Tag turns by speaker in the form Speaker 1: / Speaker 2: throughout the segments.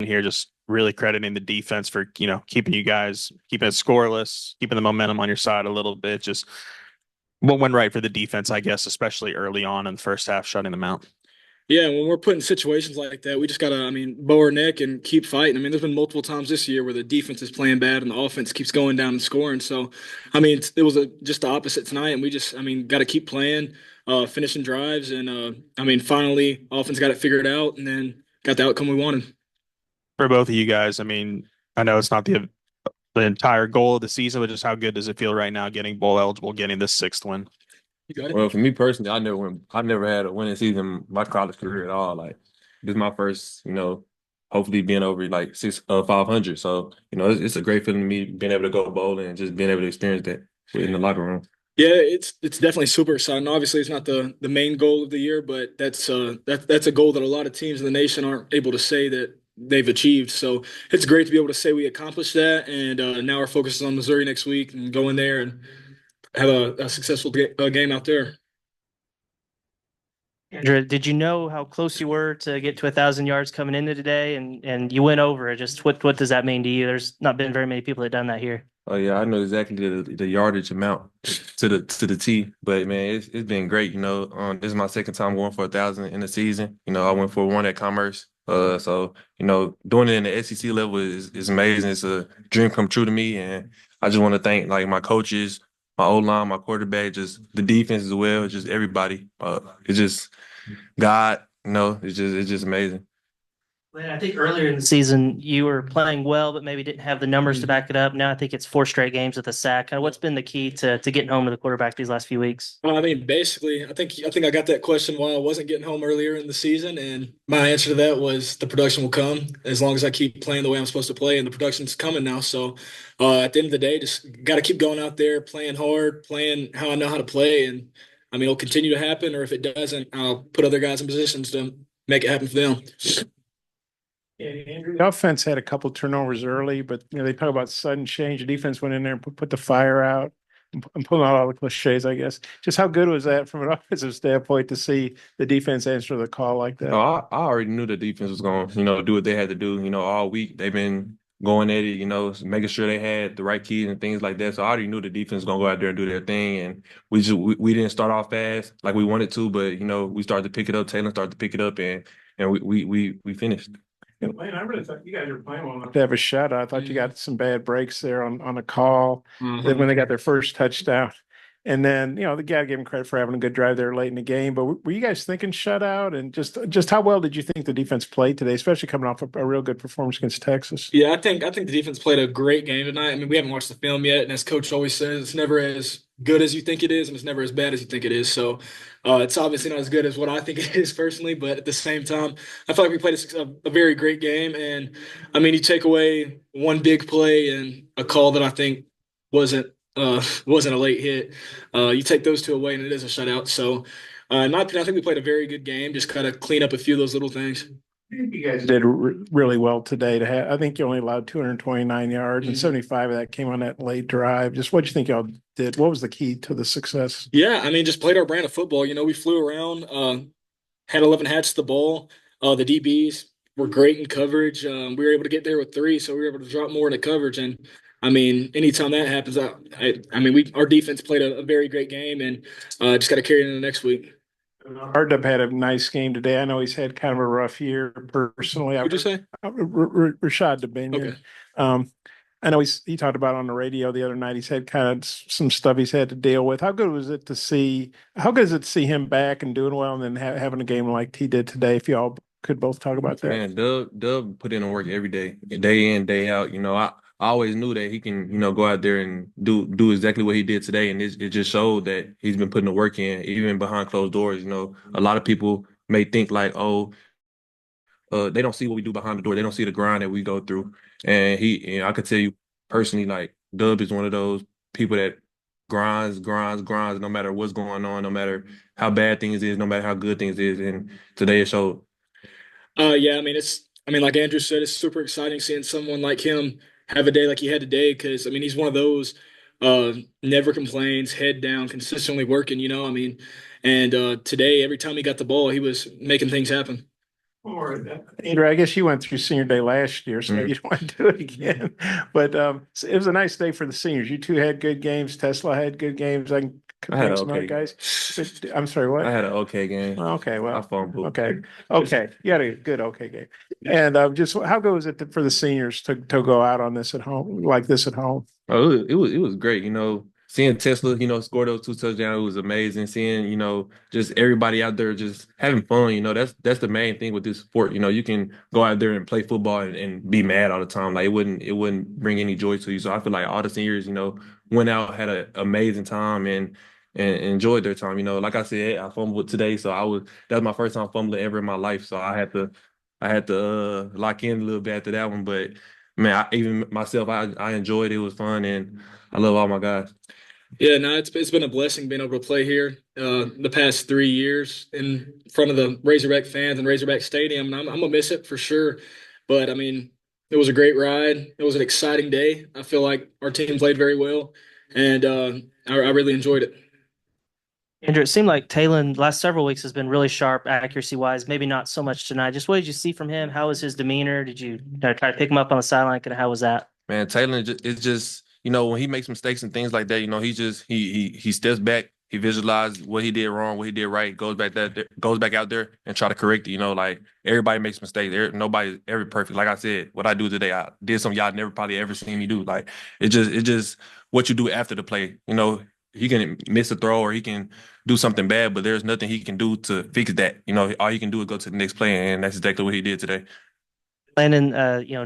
Speaker 1: here, just really crediting the defense for, keeping you guys, keeping it scoreless, keeping the momentum on your side a little bit. Just what went right for the defense, I guess, especially early on in the first half, shutting them out.
Speaker 2: Yeah, when we're put in situations like that, we just gotta, bow our neck and keep fighting. There's been multiple times this year where the defense is playing bad and the offense keeps going down and scoring. So, it was just the opposite tonight, and we just, got to keep playing, finishing drives, and finally, offense got it figured out, and then got the outcome we wanted.
Speaker 1: For both of you guys, I know it's not the entire goal of the season, but just how good does it feel right now getting bowl eligible, getting this sixth win?
Speaker 2: You got it.
Speaker 3: Well, for me personally, I never had a winning season in my college career at all. Like this is my first, hopefully being over like 500. So, it's a great feeling to me being able to go bowling and just being able to experience that in the locker room.
Speaker 2: Yeah, it's definitely super exciting. Obviously, it's not the main goal of the year, but that's a goal that a lot of teams in the nation aren't able to say that they've achieved. So it's great to be able to say we accomplished that, and now our focus is on Missouri next week and go in there and have a successful game out there.
Speaker 4: Andrew, did you know how close you were to get to 1,000 yards coming into today, and you went over it? Just what does that mean to you? There's not been very many people that done that here.
Speaker 3: Oh yeah, I know exactly the yardage amount to the T. But man, it's been great. This is my second time going for 1,000 in the season. I went for one at Commerce. So doing it in the SEC level is amazing. It's a dream come true to me, and I just want to thank like my coaches, my O line, my quarterback, just the defense as well, just everybody. It's just God. It's just amazing.
Speaker 4: I think earlier in the season you were playing well, but maybe didn't have the numbers to back it up. Now I think it's four straight games with a sack. Kind of what's been the key to getting home to the quarterback these last few weeks?
Speaker 2: Basically, I think I got that question while I wasn't getting home earlier in the season, and my answer to that was the production will come as long as I keep playing the way I'm supposed to play, and the production's coming now. So, at the end of the day, just got to keep going out there, playing hard, playing how I know how to play, and it'll continue to happen. Or if it doesn't, I'll put other guys in positions to make it happen for them.
Speaker 5: Yeah, Andrew, the offense had a couple turnovers early, but they talk about sudden change. The defense went in there and put the fire out. I'm pulling out all the cliches, I guess. Just how good was that from an offensive standpoint to see the defense answer the call like
Speaker 3: No,
Speaker 5: that?
Speaker 3: I already knew the defense was going to, do what they had to do. All week they've been going at it, making sure they had the right keys and things like that. So I already knew the defense was going to go out there and do their thing. And we didn't start off fast like we wanted to, but we started to pick it up. Taylor started to pick it up, and we finished.
Speaker 5: Man, I really thought you guys were playing well enough to have a shutout. I thought you got some bad breaks there on a call. Then when they got their first touchdown. And then, the guy gave him credit for having a good drive there late in the game. But were you guys thinking shutout? And just how well did you think the defense played today, especially coming off a real good performance against Texas?
Speaker 2: Yeah, I think the defense played a great game tonight. We haven't watched the film yet, and as Coach always says, it's never as good as you think it is, and it's never as bad as you think it is. So, it's obviously not as good as what I think it is personally, but at the same time, I feel like we played a very great game. And you take away one big play and a call that I think wasn't wasn't a late hit. You take those two away, and it is a shutout. So, in my opinion, I think we played a very good game. Just kind of clean up a few of those little things.
Speaker 5: You guys did really well today. I think you only allowed 229 yards, and 75 of that came on that late drive. Just what do you think y'all did? What was the key to the success?
Speaker 2: Yeah, just played our brand of football. We flew around, had 11 hats to the ball. The DBs were great in coverage. We were able to get there with three, so we were able to drop more into coverage. And anytime that happens, our defense played a very great game, and just got to carry it into next week.
Speaker 5: Hardub had a nice game today. I know he's had kind of a rough year personally.
Speaker 2: What'd you say?
Speaker 5: Rashad Dubinion.
Speaker 2: Okay.
Speaker 5: I know he talked about on the radio the other night. He's had kind of some stuff he's had to deal with. How good was it to see? How good is it to see him back and doing well, and then having a game like he did today? If y'all could both talk about that.
Speaker 3: Man, Dub put in the work every day in, day out. I always knew that he can, go out there and do exactly what he did today, and it just showed that he's been putting the work in, even behind closed doors. A lot of people may think like, oh, they don't see what we do behind the door. They don't see the grind that we go through. And I could tell you personally, like Dub is one of those people that grinds, no matter what's going on, no matter how bad things is, no matter how good things is. And today it showed.
Speaker 2: Yeah, like Andrew said, it's super exciting seeing someone like him have a day like he had today because he's one of those never complains, head down, consistently working. And today every time he got the ball, he was making things happen.
Speaker 5: Andrew, I guess you went through senior day last year, so you don't want to do it again. But it was a nice day for the seniors. You two had good games. Tesla had good games. I can
Speaker 3: I had
Speaker 5: name
Speaker 3: an
Speaker 5: some other
Speaker 3: okay.
Speaker 5: guys. But, I'm sorry, what?
Speaker 3: I had an okay game.
Speaker 5: Okay,
Speaker 3: I
Speaker 5: well,
Speaker 3: fumbled.
Speaker 5: okay. You had a good okay game. And just how good was it for the seniors to go out on this at home, like this at home?
Speaker 3: Oh, it was great. Seeing Tesla, score those two touchdowns was amazing. Seeing, just everybody out there just having fun. That's the main thing with this sport. You can go out there and play football and be mad all the time. Like it wouldn't bring any joy to you. So I feel like all the seniors, went out, had an amazing time and enjoyed their time. Like I said, I fumbled today, so that was my first time fumbling ever in my life. So I had to lock in a little bit after that one, but man, even myself, I enjoyed it. It was fun, and I love all my guys.
Speaker 2: Yeah, no, it's been a blessing being able to play here the past 3 years in front of the Razorback fans and Razorback Stadium, and I'm gonna miss it for sure. But I mean, it was a great ride. It was an exciting day. I feel like our team played very well, and I really enjoyed it.
Speaker 4: Andrew, it seemed like Talon last several weeks has been really sharp accuracy wise. Maybe not so much tonight. Just what did you see from him? How was his demeanor? Did you try to pick him up on the sideline? Kind of how was that?
Speaker 3: Man, Taylor is just, when he makes mistakes and things like that, he just he steps back, he visualizes what he did wrong, what he did right, goes back out there and try to correct it. Like everybody makes mistakes. Nobody's ever perfect. Like I said, what I do today, I did something y'all never probably ever seen me do. Like it just what you do after the play. He can miss a throw or he can do something bad, but there's nothing he can do to fix that. All he can do is go to the next play, and that's exactly what he did today.
Speaker 4: Landon,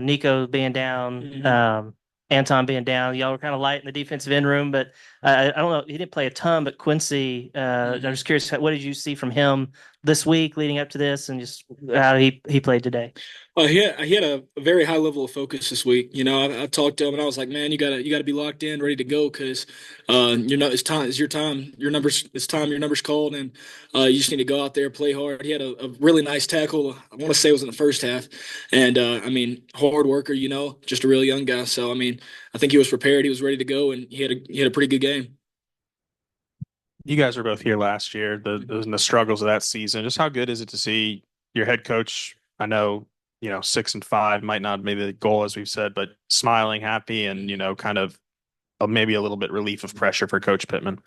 Speaker 4: Nico being down,
Speaker 2: Mhm.
Speaker 4: Anton being down, y'all were kind of light in the defensive end room, but I don't know, he didn't play a ton, but Quincy, I'm just curious, what did you see from him this week leading up to this and just how he played today?
Speaker 2: He had a very high level of focus this week. I talked to him and I was like, man, you gotta be locked in, ready to go, because it's time, it's your time, your numbers, it's time, your numbers called, and you just need to go out there, play hard. He had a really nice tackle. I want to say it was in the first half, and I mean, hard worker, just a really young guy. So I mean, I think he was prepared, he was ready to go, and he had a pretty good game.
Speaker 1: You guys were both here last year, the struggles of that season. Just how good is it to see your head coach? I know, 6-5 might not be the goal, as we've said, but smiling, happy, and, kind of maybe a little bit relief of pressure for Coach Pittman.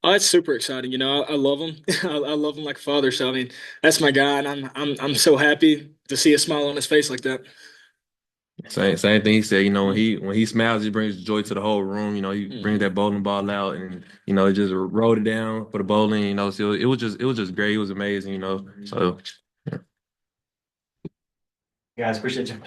Speaker 2: Oh, that's super exciting. I love him. I love him like a father. So I mean, that's my guy, and I'm so happy to see a smile on his face like that.
Speaker 3: Same thing he said. When he smiles, he brings joy to the whole room. He brings
Speaker 2: Mhm.
Speaker 3: that bowling ball out, and it just rolled it down for the bowling. So it was just great. It was amazing. So.
Speaker 4: Guys, appreciate you.